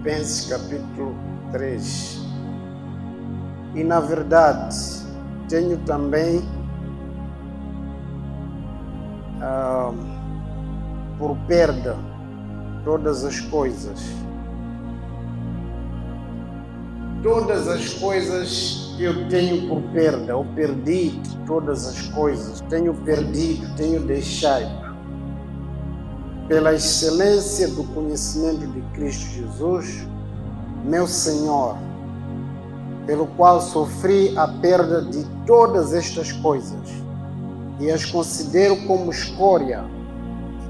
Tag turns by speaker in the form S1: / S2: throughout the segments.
S1: Filipenses capítulo 3. E na verdade, tenho também por perda todas as coisas. Todas as coisas eu tenho por perda, eu perdi todas as coisas, tenho perdido, tenho deixado. Pela excelência do conhecimento de Cristo Jesus, meu Senhor, pelo qual sofri a perda de todas estas coisas e as considero como escória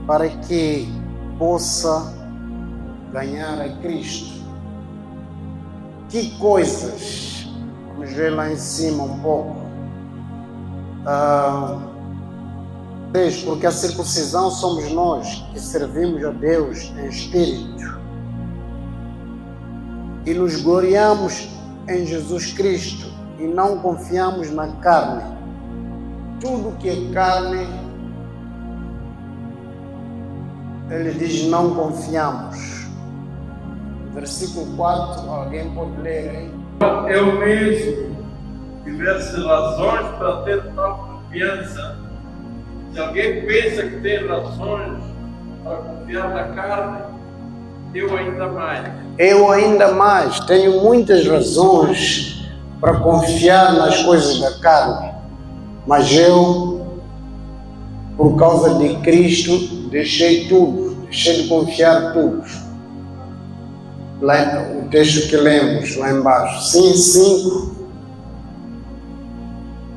S1: para que possa ganhar a Cristo. Que coisas? Vamos ver lá em cima um pouco. Porque a circuncisão somos nós que servimos a Deus em espírito e nos gloriamos em Jesus Cristo e não confiamos na carne. Tudo que é carne, ele diz não confiamos. Versículo 4, alguém pode ler aí?
S2: Eu mesmo tivesse razões para ter tal confiança. Se alguém pensa que tem razões para confiar na carne, eu ainda mais tenho muitas razões para confiar nas coisas da carne, mas eu, por causa de Cristo, deixei de confiar tudo. Lá, o texto que lemos lá embaixo, 5.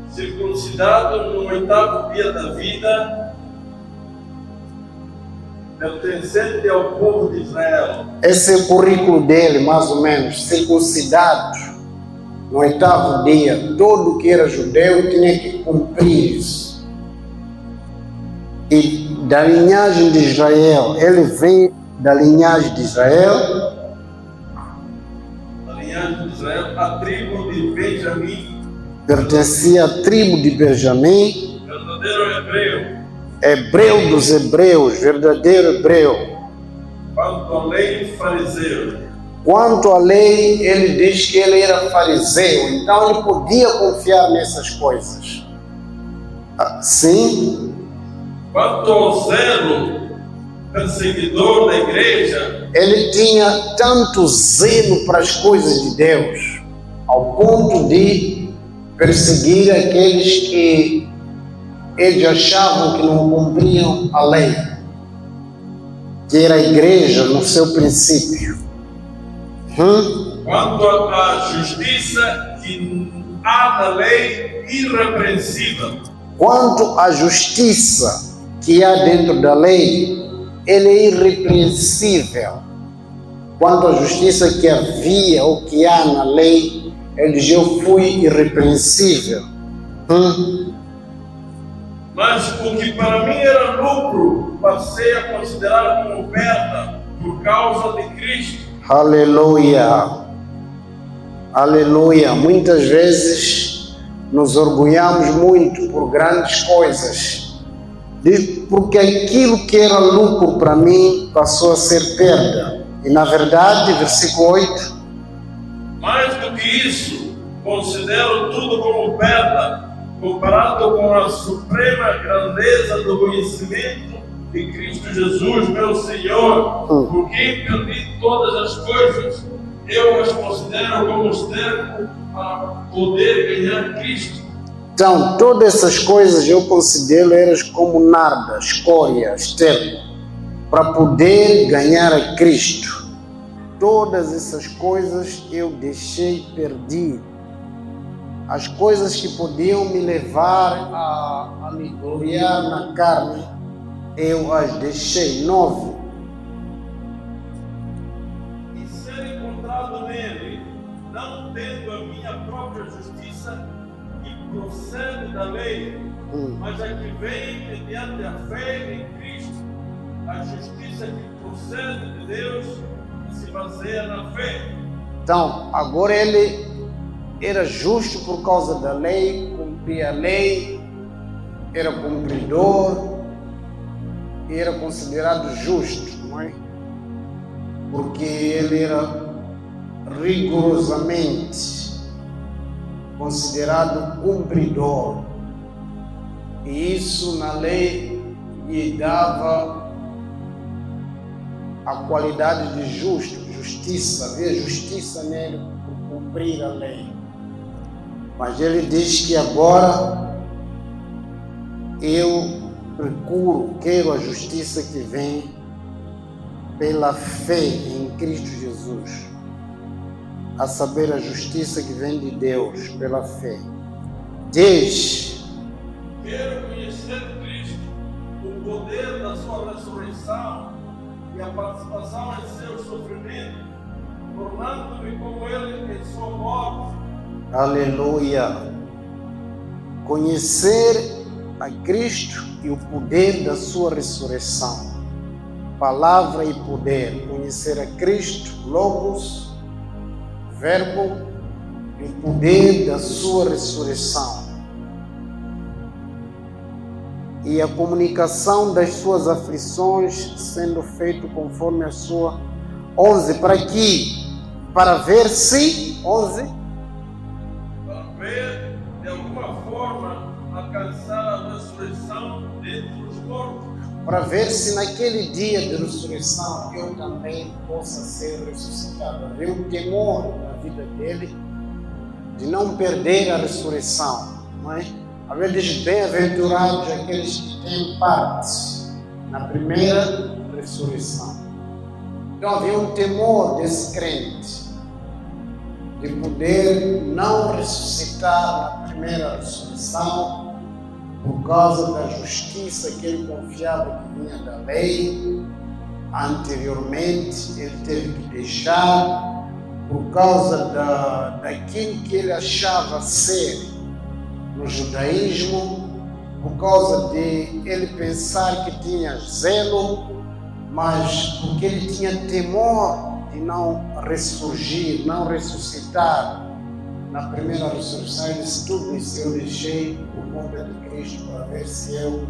S2: Circuncidado no 8º dia da vida, pertencente ao povo de Israel.
S1: Esse é o currículo dele, mais ou menos. Circuncidado no 8º dia, todo que era judeu tinha que cumprir isso. E da linhagem de Israel, ele vem da linhagem de Israel.
S2: Da linhagem de Israel, a tribo de Benjamim.
S1: Pertencia à tribo de Benjamim,
S2: verdadeiro hebreu,
S1: hebreu dos hebreus, verdadeiro hebreu.
S2: Quanto à lei, fariseu.
S1: Quanto à lei, ele diz que ele era fariseu, então ele podia confiar nessas coisas. Sim.
S2: Quanto ao zelo, perseguidor da igreja,
S1: ele tinha tanto zelo para as coisas de Deus, ao ponto de perseguir aqueles que eles achavam que não cumpriam a lei, que era a igreja no seu princípio.
S2: Quanto à justiça que há na lei irrepreensível.
S1: Quanto à justiça que há dentro da lei, ele é irrepreensível. Quanto à justiça que havia ou que há na lei, ele diz, eu fui irrepreensível.
S2: Mas o que para mim era lucro, passei a considerar como perda por causa de Cristo.
S1: Aleluia. Aleluia. Muitas vezes nos orgulhamos muito por grandes coisas, porque aquilo que era lucro para mim passou a ser perda. E na verdade, versículo 8,
S2: mais do que isso, considero tudo como perda, comparado com a suprema grandeza do conhecimento de Cristo Jesus, meu Senhor, por quem perdi todas as coisas. Eu as considero como esterco para poder ganhar Cristo.
S1: Então, todas essas coisas eu considero elas como nada, escória, esterco, para poder ganhar a Cristo. Todas essas coisas eu deixei, perdi. As coisas que podiam me levar a me gloriar na carne, eu as deixei. 9.
S2: E ser encontrado nele, não tendo a minha própria justiça, que procede da lei, mas a que vem mediante a fé em Cristo, a justiça que procede de Deus, se baseia na fé.
S1: Então, agora ele era justo por causa da lei, cumpria a lei, era cumpridor, era considerado justo, não é? porque ele era rigorosamente considerado cumpridor. E isso na lei lhe dava a qualidade de justo, justiça, havia justiça nele por cumprir a lei. Mas ele diz que agora eu quero a justiça que vem pela fé em Cristo Jesus, a saber, a justiça que vem de Deus pela fé. Diz:
S2: quero conhecer Cristo, o poder da sua ressurreição e a participação em seu sofrimento, tornando-me como ele em sua morte.
S1: Aleluia! Conhecer a Cristo e o poder da sua ressurreição. Palavra e poder. Conhecer a Cristo, Logos, Verbo, e o poder da sua ressurreição. E a comunicação das suas aflições sendo feito conforme a sua 11. Para quê? Para ver se 11.
S2: Para ver de alguma forma alcançar a ressurreição dentre os mortos.
S1: Para ver se naquele dia de ressurreição eu também possa ser ressuscitado. Havia um temor na vida dele de não perder a ressurreição, não é? A Bíblia diz: bem-aventurados aqueles que têm parte na primeira ressurreição. Então havia um temor desse crente de poder não ressuscitar na primeira ressurreição por causa da justiça que ele confiava que vinha da lei. Anteriormente ele teve que deixar por causa daquilo que ele achava ser no judaísmo, por causa de ele pensar que tinha zelo, mas porque ele tinha temor de não ressurgir, não ressuscitar na primeira ressurreição. Ele disse: tudo isso eu deixei por conta de Cristo, para ver se eu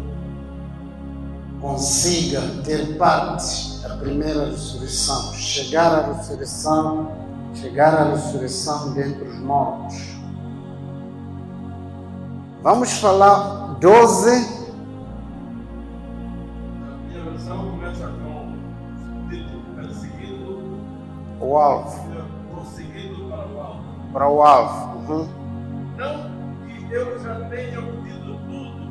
S1: consiga ter parte da primeira ressurreição, chegar à ressurreição dentre os mortos. Vamos falar 12.
S2: A minha versão começa com o título: perseguindo
S1: O alvo.
S2: prosseguindo para o alvo.
S1: Para o alvo.
S2: Não que eu já tenha obtido tudo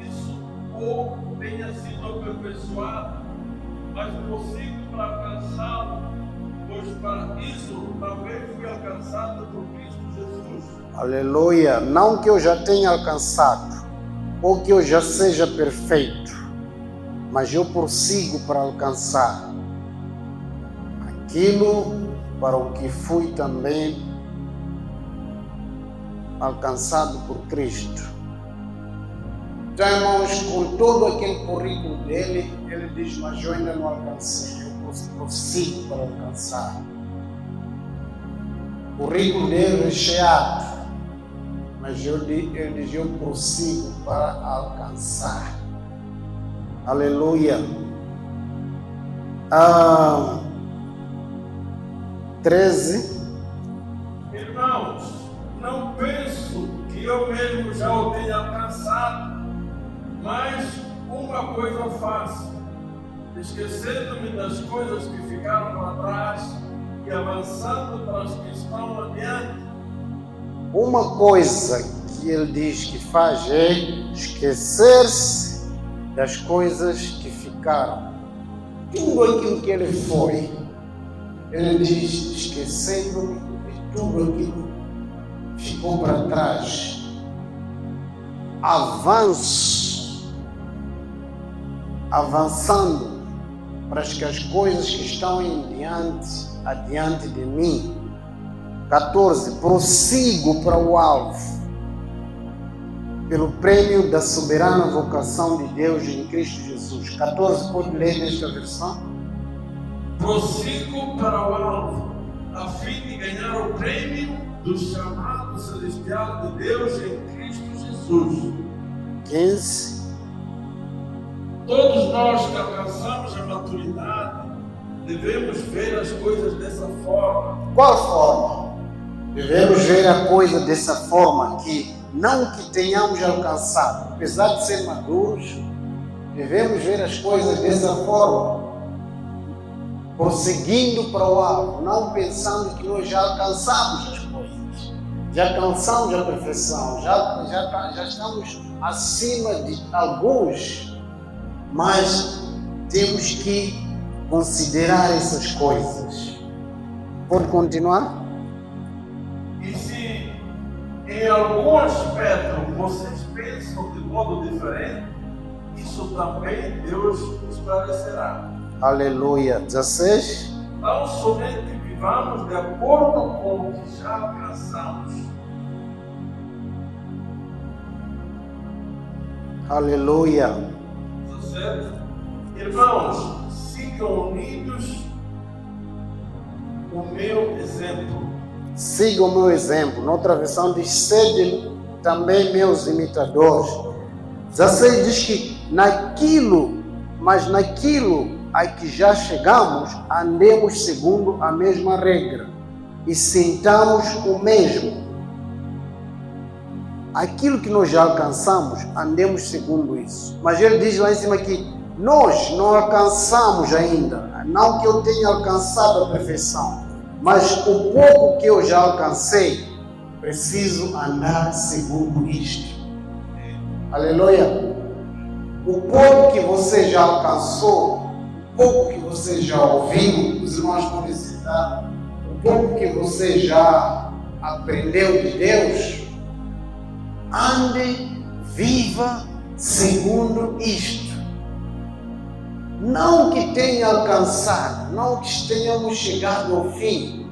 S2: isso ou tenha sido aperfeiçoado, mas prossigo para alcançá-lo, pois para isso também fui alcançado por Cristo Jesus.
S1: Aleluia! Não que eu já tenha alcançado, ou que eu já seja perfeito, mas eu prossigo para alcançar aquilo para o que fui também alcançado por Cristo. Então, irmãos, com todo aquele currículo dele, ele diz: mas eu ainda não alcancei, eu prossigo para alcançar. O currículo dele é recheado, mas ele diz: eu prossigo para alcançar. Aleluia. 13.
S2: Irmãos, não penso que eu mesmo já o tenha alcançado, mas uma coisa faço, esquecendo-me das coisas que ficaram para trás e avançando para as que estão adiante.
S1: Uma coisa que ele diz que faz é esquecer-se das coisas que ficaram. Tudo aquilo que ele foi, ele diz: esquecendo-me de tudo aquilo que ficou para trás. Avançando para que as coisas que estão adiante de mim. 14. Prossigo para o alvo, pelo prêmio da soberana vocação de Deus em Cristo Jesus. 14, pode ler nesta versão?
S2: Prossigo para o alvo, a fim de ganhar o prêmio do chamado celestial de Deus em Cristo Jesus.
S1: 15.
S2: Todos nós que alcançamos a maturidade devemos ver as coisas dessa forma.
S1: Qual forma? Devemos ver a coisa dessa forma, que não que tenhamos alcançado, apesar de ser maduros, devemos ver as coisas dessa forma, prosseguindo para o alvo, não pensando que nós já alcançamos as coisas, já alcançamos a perfeição, já estamos acima de alguns, mas temos que considerar essas coisas. Pode continuar?
S2: E se em algum aspecto vocês pensam de modo diferente, isso também Deus esclarecerá.
S1: Aleluia. 16.
S2: Não somente vivamos de acordo com o que já alcançamos.
S1: Aleluia.
S2: 17. Irmãos, sigam unidos o meu exemplo.
S1: Siga o meu exemplo. Noutra versão diz: sede também meus imitadores. 16 diz que naquilo a que já chegamos, andemos segundo a mesma regra e sintamos o mesmo. Aquilo que nós já alcançamos, andemos segundo isso. Mas ele diz lá em cima que nós não alcançamos ainda. Não que eu tenha alcançado a perfeição, mas o pouco que eu já alcancei, preciso andar segundo isto. Aleluia. O pouco que você já alcançou, o pouco que você já ouviu, os irmãos podem citar, o pouco que você já aprendeu de Deus, ande, viva segundo isto. Não que tenha alcançado, não que tenhamos chegado ao fim,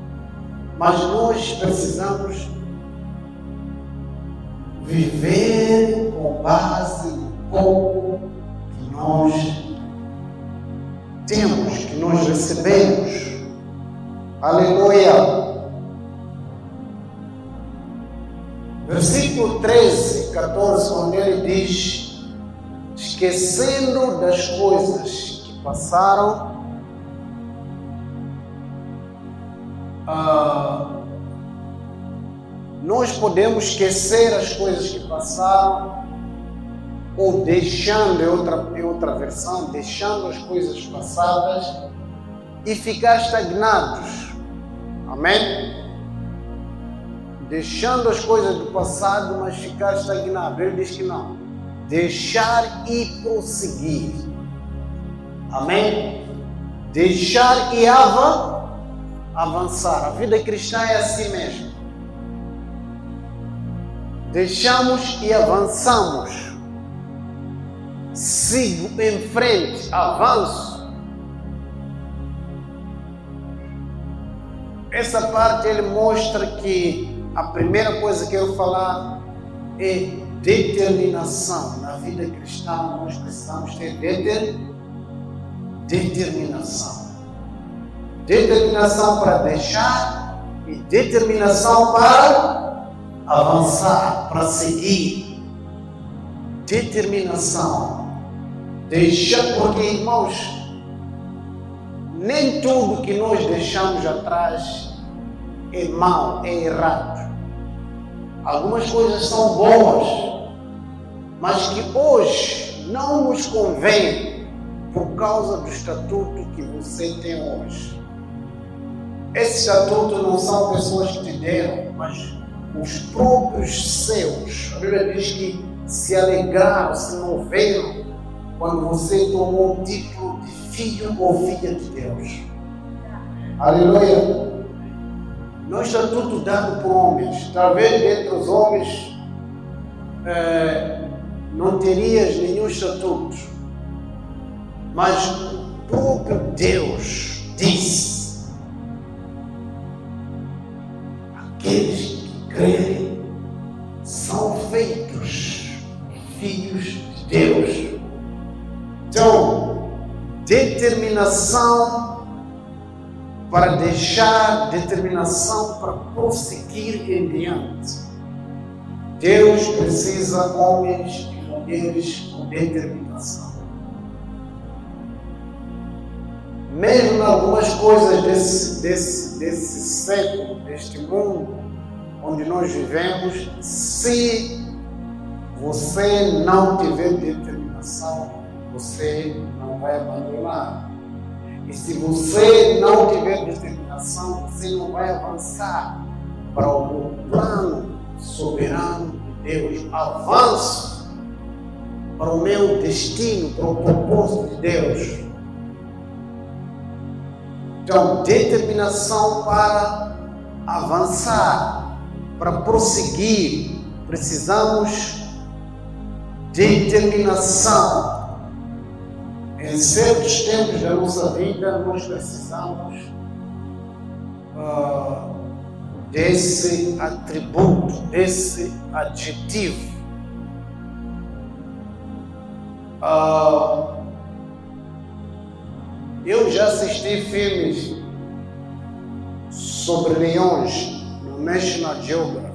S1: mas nós precisamos viver com base no pouco que nós temos, que nós recebemos. Aleluia. Versículo 13 e 14, quando ele diz: esquecendo das coisas que passaram, nós podemos esquecer as coisas que passaram, ou deixando, em outra versão, deixando as coisas passadas e ficar estagnados. Amém? Deixando as coisas do passado, mas ficar estagnado. Ele diz que não. Deixar e prosseguir. Amém? Deixar e avançar. A vida cristã é assim mesmo. Deixamos e avançamos. Sigo em frente, avanço. Essa parte ele mostra que a primeira coisa que eu quero falar é determinação. Na vida cristã nós precisamos ter determinação. Determinação para deixar e determinação para avançar, para seguir. Determinação. Deixar, porque, irmãos, nem tudo que nós deixamos atrás é mal, é errado. Algumas coisas são boas, mas que hoje não nos convém por causa do estatuto que você tem hoje. Esse estatuto não são pessoas que te deram, mas os próprios seus. A Bíblia diz que se alegraram, se moveram quando você tomou o título de filho ou filha de Deus. Aleluia. Não é estatuto dado por homens. Talvez dentre os homens não terias nenhum estatuto. Mas o próprio Deus disse: aqueles que crerem são feitos filhos de Deus. Então, determinação para deixar, determinação para prosseguir em diante. Deus precisa de homens e mulheres com determinação. mesmo em algumas coisas desse século, deste mundo onde nós vivemos, se você não tiver determinação, você não vai abandonar. E se você não tiver determinação, você não vai avançar para o plano soberano de Deus. Avanço para o meu destino, para o propósito de Deus. Então, determinação para avançar, para prosseguir. Precisamos de determinação. Em certos tempos da nossa vida, nós precisamos desse atributo, desse adjetivo. Eu já assisti filmes sobre leões no National Geographic.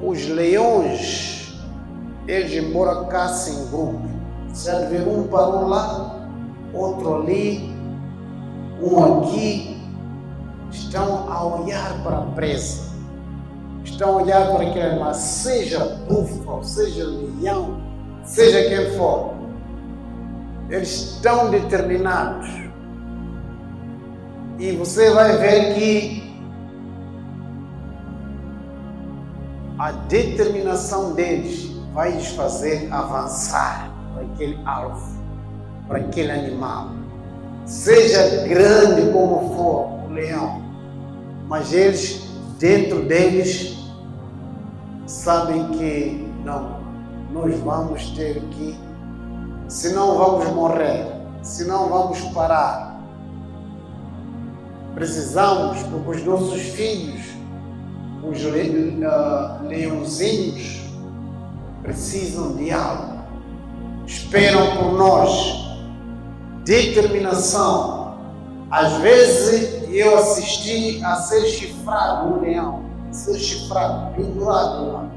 S1: Os leões, eles embora caçem em grupo, você vai ver um parou lá, outro ali, um aqui, estão a olhar para a presa, estão a olhar para aquele animal, seja búfalo, seja leão, seja quem for, eles estão determinados. E você vai ver que a determinação deles vai os fazer avançar para aquele alvo, para aquele animal. Seja grande como for o leão, mas eles, dentro deles, sabem que não, nós vamos ter que, senão vamos morrer, senão vamos parar. Precisamos, porque os nossos filhos, os leãozinhos, precisam de algo, esperam por nós, determinação. Às vezes eu assisti a ser chifrado um leão, ser chifrado, pendurado lá.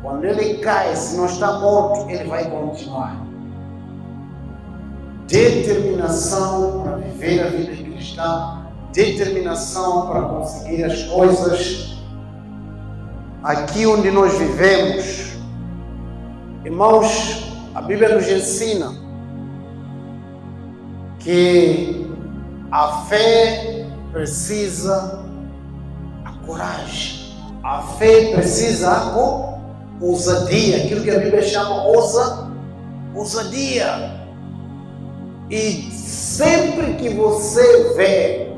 S1: Quando ele cai, se não está morto, ele vai continuar. Determinação para viver a vida cristã, determinação para conseguir as coisas aqui onde nós vivemos. Irmãos, a Bíblia nos ensina que a fé precisa a coragem, a fé precisa a ousadia, aquilo que a Bíblia chama ousadia. E sempre que você vê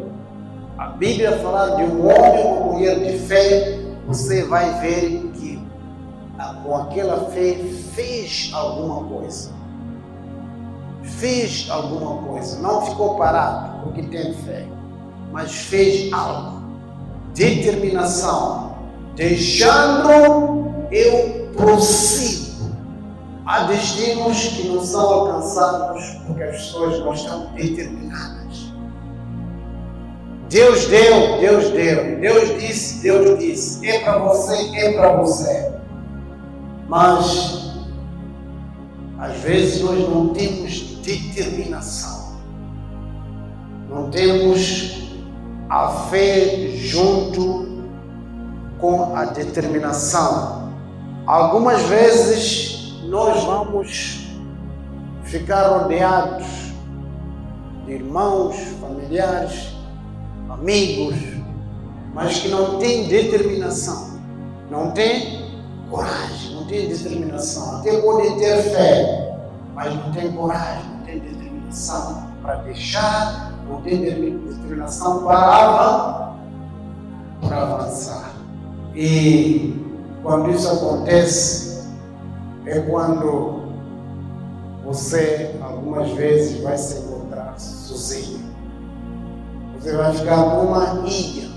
S1: a Bíblia falar de um homem ou uma mulher de fé, você vai ver que com aquela fé fez alguma coisa. Fez alguma coisa. Não ficou parado porque tem fé, mas fez algo. Determinação. Deixando eu prossigo. Há destinos que não são alcançados porque as pessoas não estão determinadas. Deus deu, Deus deu. Deus disse. É para você, é para você. Mas, às vezes, nós não temos determinação. Não temos a fé junto com a determinação. Algumas vezes, nós vamos ficar rodeados de irmãos, familiares, amigos, mas que não têm determinação, não têm coragem, não têm determinação. Até podem ter fé, mas não têm coragem, não têm determinação para deixar, não têm determinação para avançar. E quando isso acontece, é quando você algumas vezes vai se encontrar sozinho. Você vai ficar numa ilha,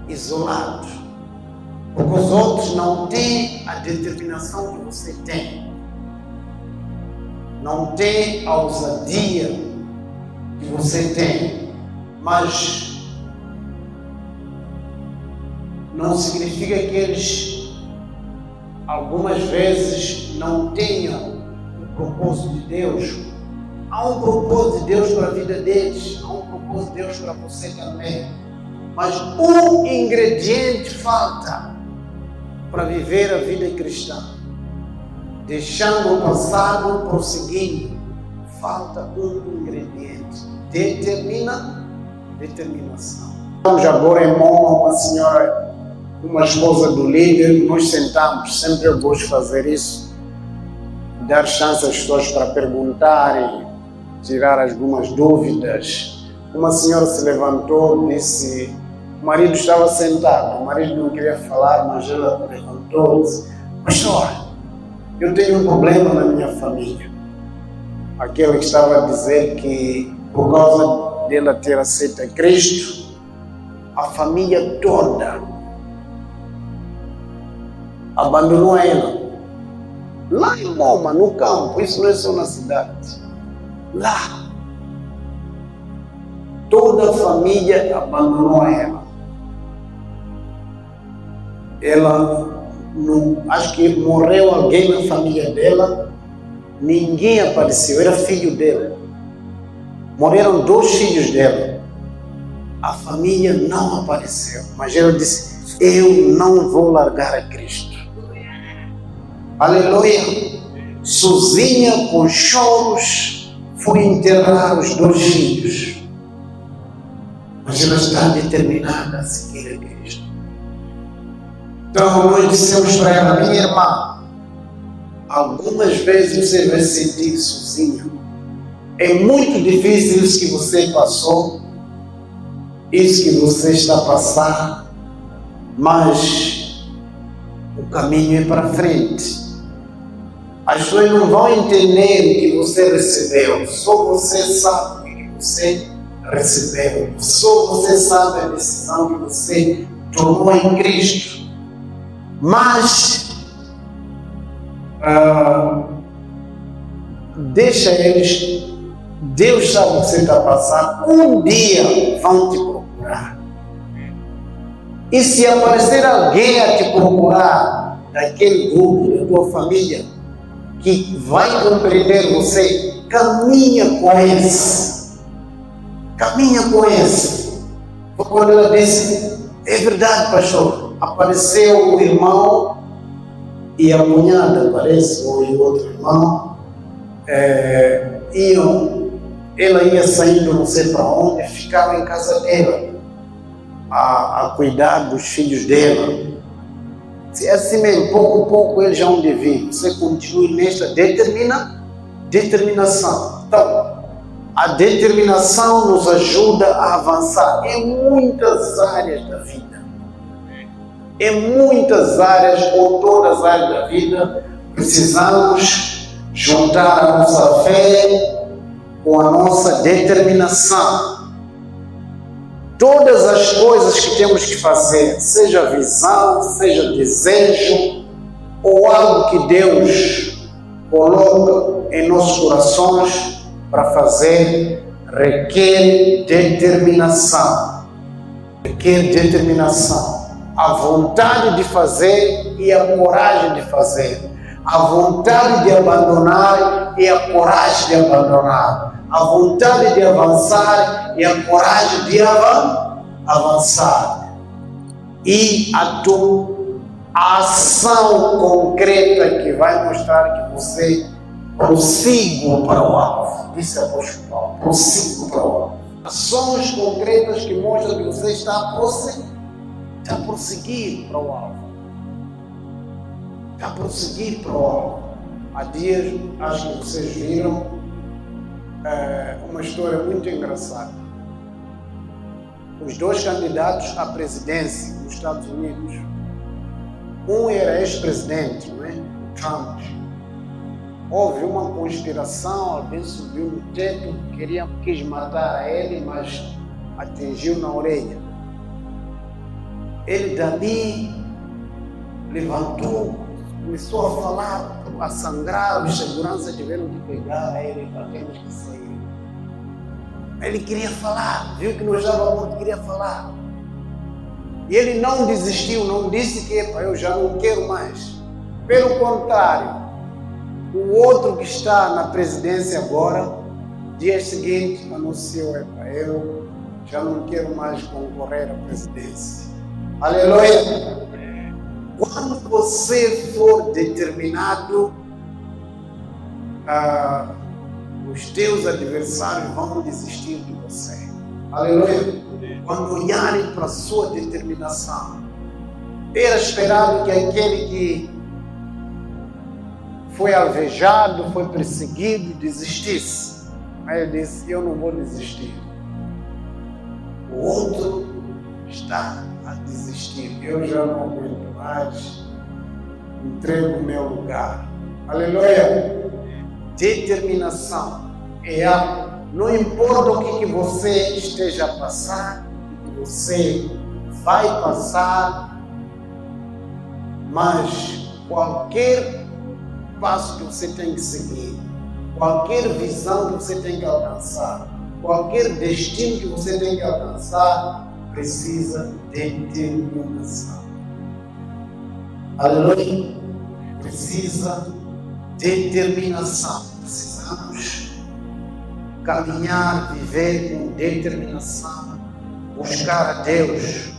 S1: isolado, porque os outros não têm a determinação que você tem, não têm a ousadia que você tem, mas não significa que eles algumas vezes não tenham o propósito de Deus. Há um propósito de Deus para a vida deles, há um propósito de Deus para você também. Mas um ingrediente falta para viver a vida cristã. Deixando o passado, prosseguindo. Falta um ingrediente. Determinação. Estamos agora em mão a uma senhora, uma esposa do líder. Nós sentamos, sempre eu gosto de fazer isso. Dar chance às pessoas para perguntarem, tirar algumas dúvidas. Uma senhora se levantou, disse, o marido estava sentado, o marido não queria falar, mas ela levantou e disse, pastor, eu tenho um problema na minha família. Aquele que estava a dizer que por causa dela ter aceito a Cristo, a família toda abandonou ela. Lá em Roma, no campo, isso não é só na cidade. Lá, toda a família abandonou ela. Ela, acho que morreu alguém na família dela, ninguém apareceu, era filho dela. Morreram 2 filhos dela. A família não apareceu, mas ela disse, eu não vou largar a Cristo. Aleluia! Sozinha, com choros, foi enterrar os 2 filhos. Mas ela está determinada a seguir a Cristo. Então nós dissemos para ela, minha irmã, algumas vezes você vai se sentir sozinha. É muito difícil isso que você passou, isso que você está passando, mas o caminho é para frente. As pessoas não vão entender o que você recebeu, só você sabe o que você recebeu, só você sabe a decisão que você tomou em Cristo. Mas deixa eles, Deus sabe o que você está passando, um dia vão te procurar. E se aparecer alguém a te procurar, daquele grupo, da tua família, que vai compreender você, caminha com esse. Caminha com esse. Foi quando ela disse, é verdade, pastor, apareceu o irmão e a cunhada, parece, ou o outro irmão, ela ia saindo não sei para onde, ficava em casa dela, a cuidar dos filhos dela. Se é assim mesmo, pouco a pouco eles já vão vir. Você continue nesta determinação. Então, a determinação nos ajuda a avançar em muitas áreas da vida. Em muitas áreas, ou todas as áreas da vida, precisamos juntar a nossa fé com a nossa determinação. Todas as coisas que temos que fazer, seja visão, seja desejo, ou algo que Deus coloca em nossos corações para fazer, requer determinação. Requer determinação. A vontade de fazer e a coragem de fazer. A vontade de abandonar e a coragem de abandonar. A vontade de avançar e a coragem de avançar. E a ação concreta que vai mostrar que você prossiga para o alvo. Disse o apóstolo Paulo, prossiga para o alvo. Ações concretas que mostram que você está a prosseguir para o alvo. Está a prosseguir para o alvo. Há dias, acho que vocês viram, uma história muito engraçada. Os 2 candidatos à presidência dos Estados Unidos, um era ex-presidente, não é? Trump. Houve uma conspiração, alguém subiu no teto, quis matar ele, mas atingiu na orelha. Ele dali levantou, começou a falar, a sangrar, os seguranças tiveram que pegar ele para termos que sair. Ele queria falar, viu que não estava morto, queria falar. E ele não desistiu, não disse que eu já não quero mais. Pelo contrário, o outro que está na presidência agora, dia seguinte, anunciou: eu já não quero mais concorrer à presidência. Aleluia! Quando você for determinado, os teus adversários vão desistir de você. Aleluia! Quando olharem para a sua determinação, era esperado que aquele que foi alvejado, foi perseguido, desistisse. Mas ele disse: eu não vou desistir. O outro está a desistir. Eu já não aguento mais. Entrego o meu lugar. Aleluia! Determinação é algo. Não importa o que você esteja a passar, o que você vai passar, mas qualquer passo que você tem que seguir, qualquer visão que você tem que alcançar, qualquer destino que você tem que alcançar, precisa de determinação. Aleluia! Precisa de determinação. Precisamos caminhar, viver com determinação, buscar a Deus.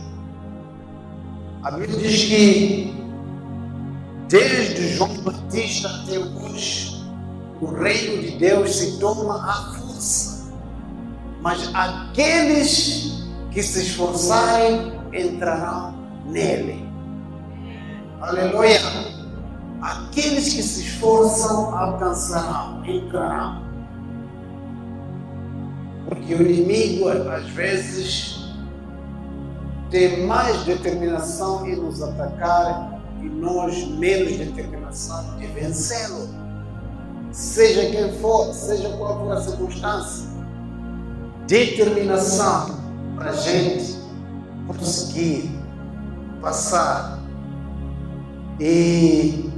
S1: A Bíblia diz que desde João Batista até hoje, o reino de Deus se toma à força, mas aqueles que se esforçarem entrarão nele. Aleluia! Aqueles que se esforçam alcançarão, entrarão. Porque o inimigo, às vezes, tem mais determinação em nos atacar e nós menos determinação de vencê-lo. Seja quem for, seja qual for a circunstância, determinação para a gente conseguir passar. E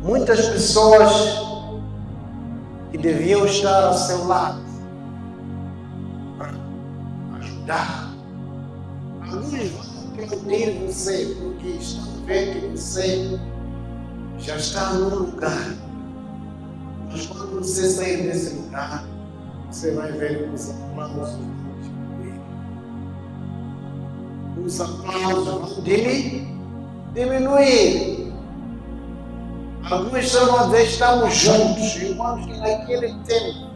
S1: muitas pessoas que deviam estar ao seu lado para ajudar, alguns vão aplaudir você porque estão vendo que você já está num lugar, mas quando você sair desse lugar, você vai ver que os aplausos vão diminuir. Os aplausos vão diminuir. Alguns estão a dizer: estamos juntos, enquanto que naquele tempo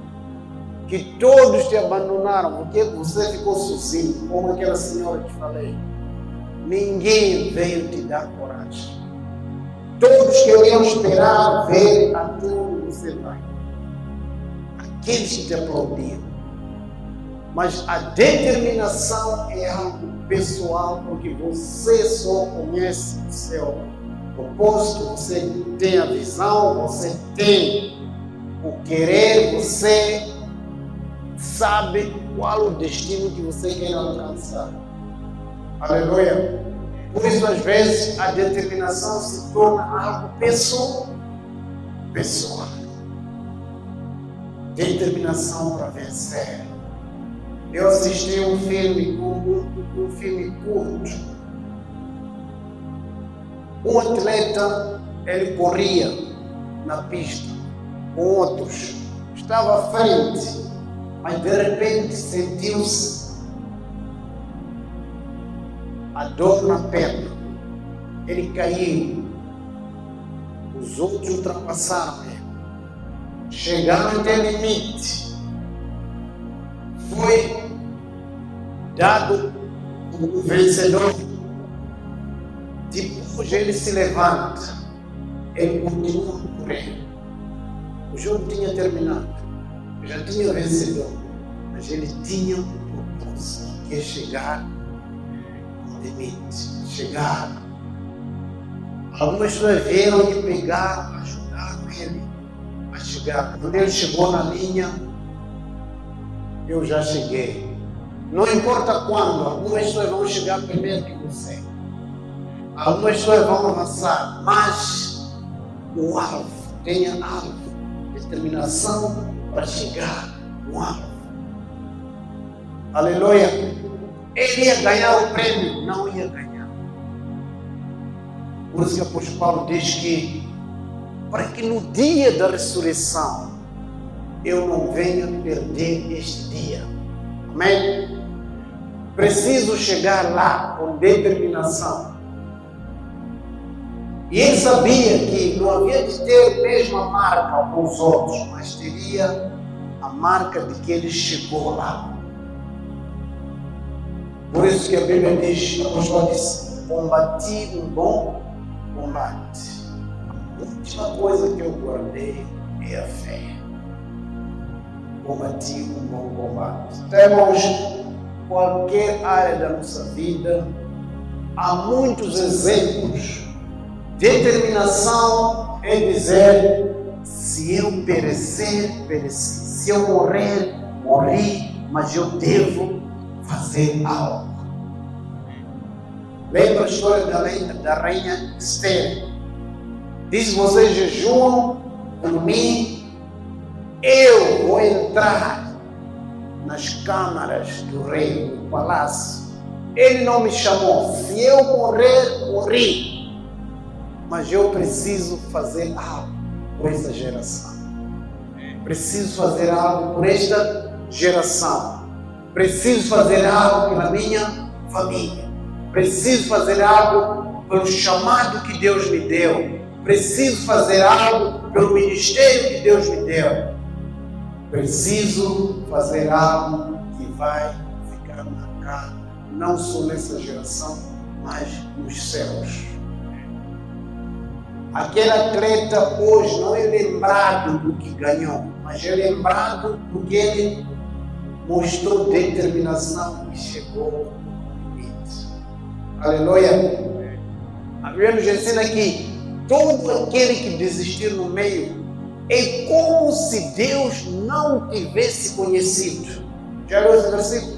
S1: que todos te abandonaram, porque você ficou sozinho, como aquela senhora que falei, ninguém veio te dar coragem. Todos queriam esperar ver até onde você vai. Aqueles que te aplaudiram. Mas a determinação é algo pessoal, porque você só conhece o seu propósito, você tem a visão, você tem o querer, você sabe qual o destino que você quer alcançar. Aleluia! Por isso, às vezes, a determinação se torna algo pessoal. Determinação para vencer. Eu assisti um filme curto. Um atleta, ele corria na pista com outros. Estava à frente, mas de repente sentiu-se a dor na perna. Ele caiu. Os outros ultrapassaram ele. Chegaram até o limite. Foi dado o vencedor. Depois ele se levanta. Ele continua a correr. O jogo tinha terminado. Já tinha vencedor. Mas ele tinha um propósito, que é chegar ao limite. Chegar. Algumas pessoas vieram lhe pegar, ajudaram ele a chegar. Quando ele chegou na linha, eu já cheguei. Não importa quando, algumas pessoas vão chegar primeiro que você. Algumas pessoas vão avançar, mas o alvo, tenha alvo, determinação para chegar no alvo. Aleluia! Ele ia ganhar o prêmio? Não ia ganhar. Por isso que o apóstolo Paulo diz que para que no dia da ressurreição eu não venha perder este dia. Amém? Preciso chegar lá com determinação. E ele sabia que não havia de ter a mesma marca com os outros, mas teria a marca de que ele chegou lá. Por isso que a Bíblia diz, o apóstolo diz, combati um bom combate. A última coisa que eu guardei é a fé. Combati um bom combate. Temos qualquer área da nossa vida, há muitos exemplos. Determinação é dizer, se eu perecer, pereci. Se eu morrer, morri, mas eu devo fazer algo. Lembra a história da rainha Esther? Diz, vocês jejuam por mim, eu vou entrar nas câmaras do rei, no palácio. Ele não me chamou. Se eu morrer, morri. Mas eu preciso fazer algo por essa geração. Preciso fazer algo por esta geração. Preciso fazer algo pela minha família. Preciso fazer algo pelo chamado que Deus me deu. Preciso fazer algo pelo ministério que Deus me deu. Preciso fazer algo que vai ficar marcado, não só nessa geração, mas nos céus. Aquele atleta hoje não é lembrado do que ganhou, mas é lembrado porque ele mostrou determinação e chegou ao limite. Aleluia! A Bíblia nos ensina que todo aquele que desistir no meio é como se Deus não tivesse conhecido. Já leu esse versículo?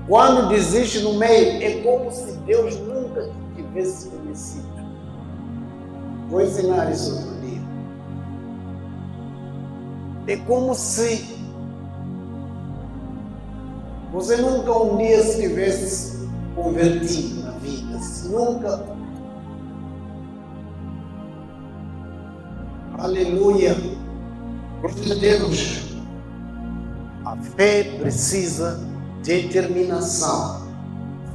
S1: Quando desiste no meio, é como se Deus nunca tivesse conhecido. Vou ensinar isso outro dia. É como se você nunca um dia se tivesse convertido na vida. Se nunca. Aleluia. Glória a Deus. A fé precisa de determinação.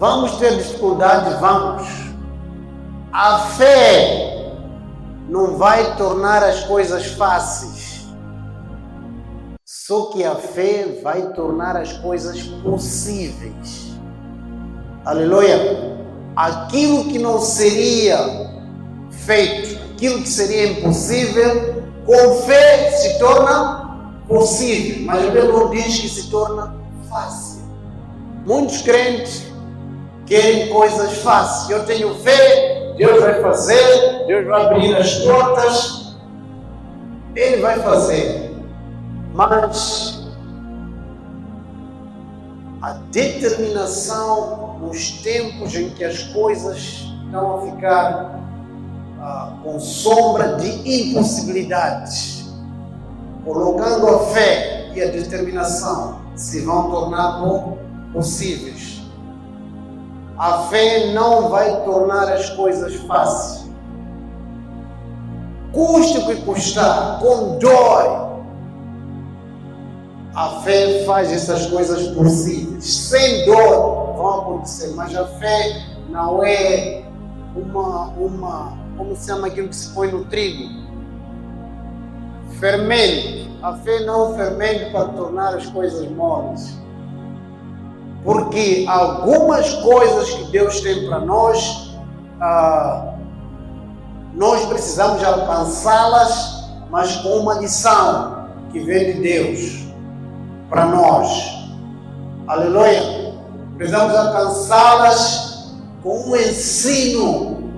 S1: Vamos ter dificuldade? Vamos. A fé não vai tornar as coisas fáceis. Só que a fé vai tornar as coisas possíveis. Aleluia. Aquilo que não seria feito, aquilo que seria impossível, com fé se torna possível. Mas a Bíblia não diz que se torna fácil. Muitos crentes querem coisas fáceis. Eu tenho fé, Deus vai fazer, Deus vai abrir as portas, Ele vai fazer. Mas a determinação nos tempos em que as coisas estão a ficar com sombra de impossibilidades, colocando a fé e a determinação, se vão tornar possíveis. A fé não vai tornar as coisas fáceis. Custe o que custar, com dor, a fé faz essas coisas possíveis. Sem dor vão acontecer, mas a fé não é como se chama aquilo que se põe no trigo? Fermento. A fé não é um fermento para tornar as coisas moles. Porque algumas coisas que Deus tem para nós, nós precisamos alcançá-las, mas com uma lição que vem de Deus para nós. Aleluia! Precisamos alcançá-las com um ensino,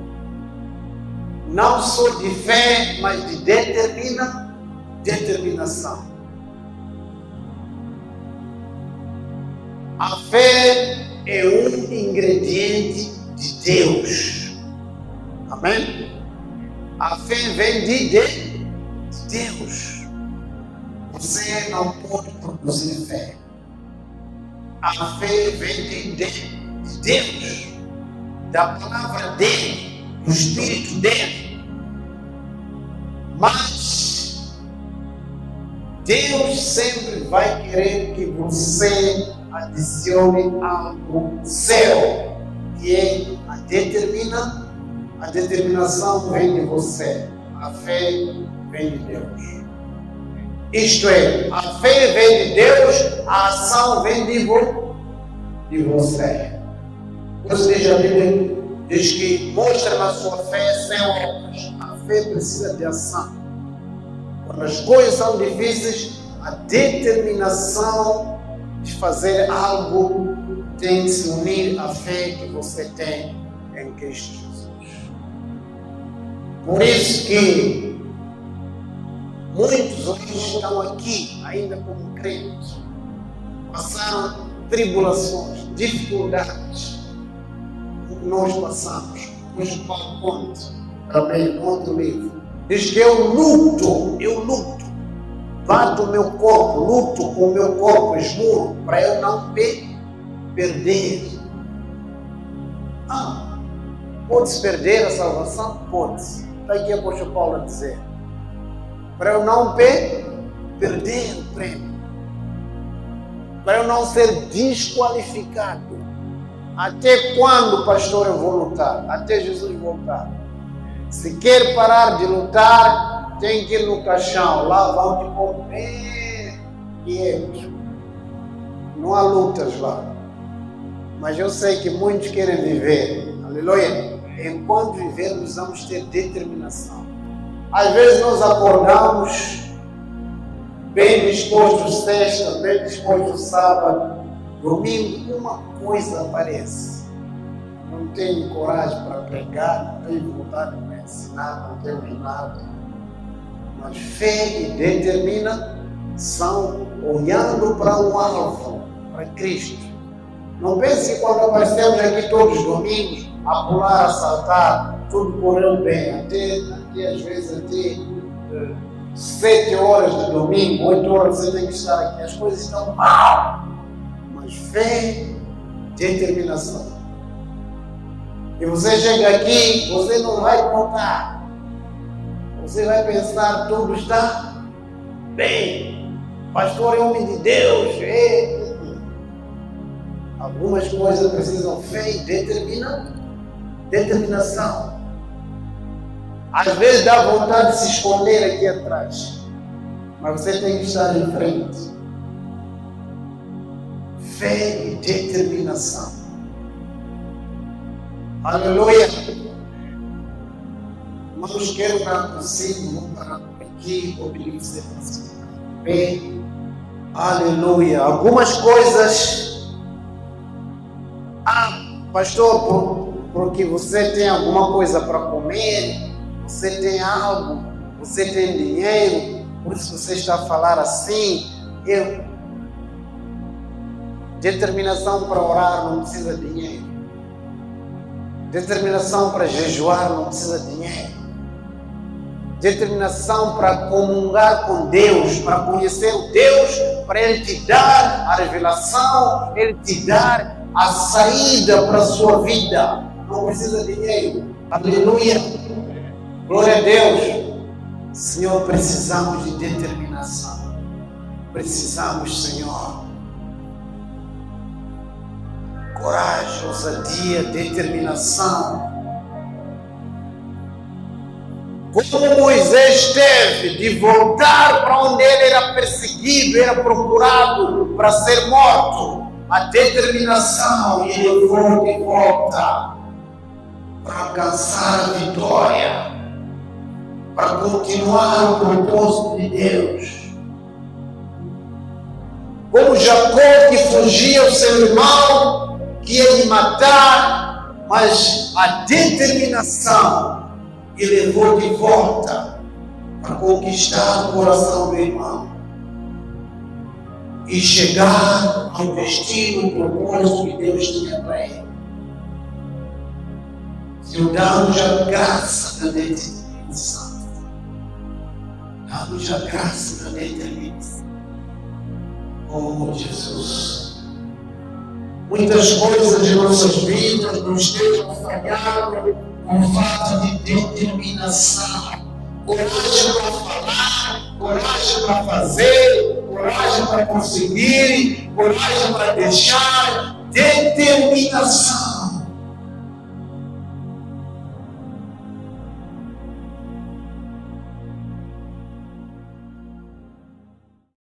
S1: não só de fé, mas de determinação. A fé é um ingrediente de Deus. Amém? A fé vem de Deus. Você não pode produzir fé. A fé vem de Deus. da palavra dele, do Espírito dele. Mas Deus sempre vai querer que você adicione algo seu, que é a determinação vem de você, a fé vem de Deus. Isto é, a fé vem de Deus, a ação vem de você. Por isso diz a Bíblia, diz que mostra na sua fé sem obras. A fé precisa de ação. Quando as coisas são difíceis, a determinação de fazer algo tem que se unir à fé que você tem em Cristo Jesus. Por isso que muitos hoje estão aqui, ainda como crentes, passaram tribulações, dificuldades, o que nós passamos. Hoje o Paulo conta, também conta o livro. Diz que eu luto, bato o meu corpo, luto com o meu corpo, esmuro, para eu não perder. Pode-se perder a salvação? Pode-se. Está aqui o apóstolo Paulo a dizer. Para eu não perder o prêmio. Para eu não ser desqualificado. Até quando, pastor, eu vou lutar? Até Jesus voltar. Se quer parar de lutar, tem que ir no caixão. Lá vão te pôr bem quieto. Não há lutas lá. Mas eu sei que muitos querem viver. Aleluia. Enquanto vivermos, vamos ter determinação. Às vezes nós acordamos bem dispostos sexta, bem dispostos sábado, domingo, uma coisa aparece. Não tenho coragem para pregar, não tenho vontade para ensinar, não tenho nada. Mas fé e determinação olhando para o alvo, para Cristo. Não pense que quando aparecemos aqui todos os domingos, a pular, a saltar, tudo correu bem, até às vezes até 7 horas de domingo, 8 horas você tem que estar aqui, as coisas estão mal, mas fé, determinação. E você chega aqui, você não vai contar, você vai pensar, tudo está bem, pastor é homem de Deus, algumas coisas precisam fé e determinação. Às vezes dá vontade de se esconder aqui atrás, mas você tem que estar em frente. Fé e determinação. Aleluia. Irmãos, quero orar consigo, vamos parar por aqui, obedecer fé. Aleluia. Algumas coisas. Pastor, porque você tem alguma coisa para comer, você tem algo, você tem dinheiro, por isso você está a falar assim. Determinação para orar não precisa de dinheiro. Determinação para jejuar não precisa de dinheiro. Determinação para comungar com Deus, para conhecer o Deus, para Ele te dar a revelação, Ele te dar a saída para a sua vida. Não precisa de dinheiro. Aleluia. Glória a Deus. Senhor, precisamos de determinação. Precisamos, Senhor. Coragem, ousadia, determinação. Como Moisés teve de voltar para onde ele era perseguido, era procurado para ser morto. A determinação, e ele foi de volta para alcançar a vitória, para continuar o propósito de Deus. Como Jacó que fugia o seu irmão, que ia lhe matar, mas a determinação o levou de volta para conquistar o coração do irmão e chegar ao destino, o propósito que Deus tinha para ele. Senhor, dá-nos a graça da determinação. Dá-nos a graça da determinação. Oh, Jesus. muitas coisas em nossas vidas nos estejam falhando com falta de determinação. Coragem para falar, coragem para fazer, coragem para conseguir, coragem para deixar, determinação.